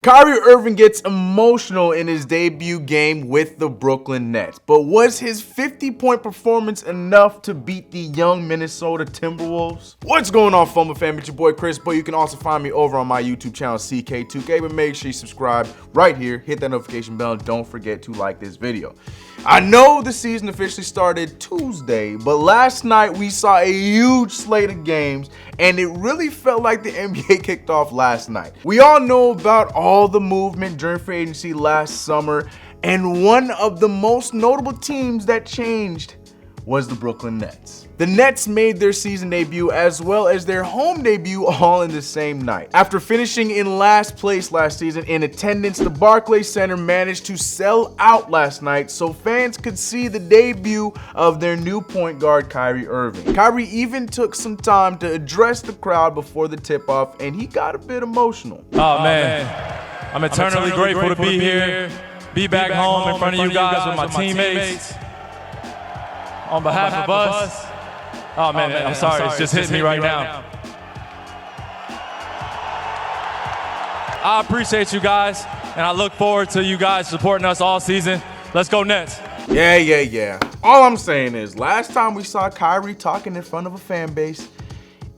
Kyrie Irving gets emotional in his debut game with the Brooklyn Nets, but was his 50-point performance enough to beat the young Minnesota Timberwolves? What's going on, Fumble fam? It's your boy Chris, but you can also find me over on my YouTube channel CK2K, but make sure you subscribe right here, hit that notification bell, and don't forget to like this video. I know the season officially started Tuesday, but last night we saw a huge slate of games, and it really felt like the NBA kicked off last night. We all know about all the movement during free agency last summer, and one of the most notable teams that changed was the Brooklyn Nets. The Nets made their season debut as well as their home debut all in the same night. After finishing in last place last season in attendance, the Barclays Center managed to sell out last night so fans could see the debut of their new point guard, Kyrie Irving. Kyrie even took some time to address the crowd before the tip-off, and he got a bit emotional. Oh man, I'm eternally grateful to be here, be back home in front of you guys with my teammates. On behalf of us. Oh man, I'm sorry, it's just hitting me right now. I appreciate you guys, and I look forward to you guys supporting us all season. Let's go Nets. Yeah. All I'm saying is, last time we saw Kyrie talking in front of a fan base,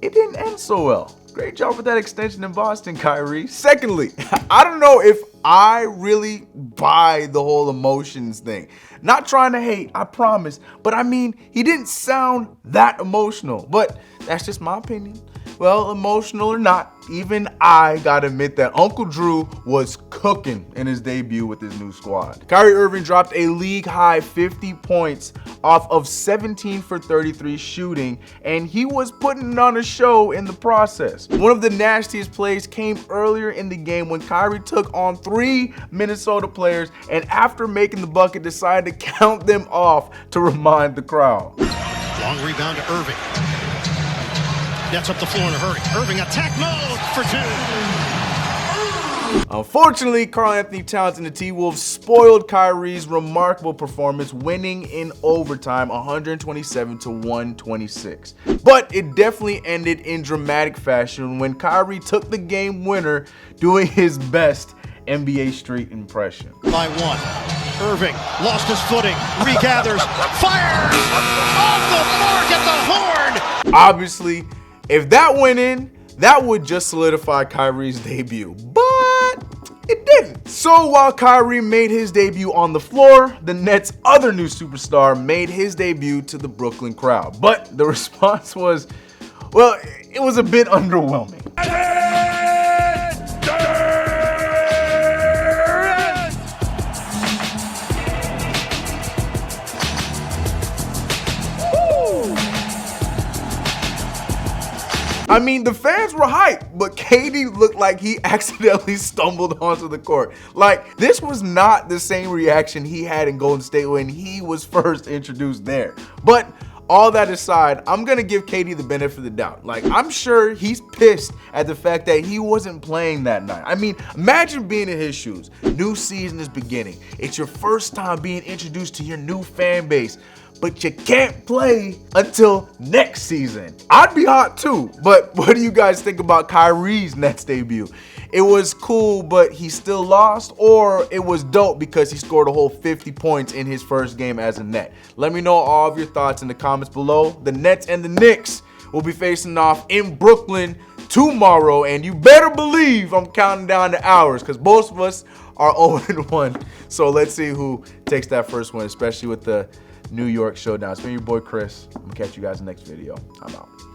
it didn't end so well. Great job with that extension in Boston, Kyrie. Secondly, I don't know if I really buy the whole emotions thing. Not trying to hate, I promise. But I mean, he didn't sound that emotional. But that's just my opinion. Well, emotional or not, even I gotta admit that Uncle Drew was cooking in his debut with his new squad. Kyrie Irving dropped a league-high 50 points off of 17 for 33 shooting, and he was putting on a show in the process. One of the nastiest plays came earlier in the game when Kyrie took on 3 Minnesota players, and after making the bucket, decided to count them off to remind the crowd. Long rebound to Irving. Nets up the floor in a hurry. Irving attack mode for 2. Unfortunately, Karl-Anthony Towns and the T-Wolves spoiled Kyrie's remarkable performance, winning in overtime 127-126. But it definitely ended in dramatic fashion when Kyrie took the game winner, doing his best NBA Street impression. By 1. Irving lost his footing, regathers, fires! Off the mark at the horn! Obviously, if that went in, that would just solidify Kyrie's debut, but it didn't. So while Kyrie made his debut on the floor, the Nets' other new superstar made his debut to the Brooklyn crowd. But the response was, well, it was a bit underwhelming. I mean, the fans were hyped, but KD looked like he accidentally stumbled onto the court. Like, this was not the same reaction he had in Golden State when he was first introduced there. But all that aside, I'm gonna give KD the benefit of the doubt. Like, I'm sure he's pissed at the fact that he wasn't playing that night. I mean, imagine being in his shoes. New season is beginning. It's your first time being introduced to your new fan base, but you can't play until next season. I'd be hot too, but what do you guys think about Kyrie's Nets debut? It was cool, but he still lost, or it was dope because he scored a whole 50 points in his first game as a Net? Let me know all of your thoughts in the comments below. The Nets and the Knicks will be facing off in Brooklyn tomorrow, and you better believe I'm counting down the hours because both of us are 0-1. So let's see who takes that first win, especially with the New York showdown. It's been your boy Chris. I'm gonna catch you guys in the next video. I'm out.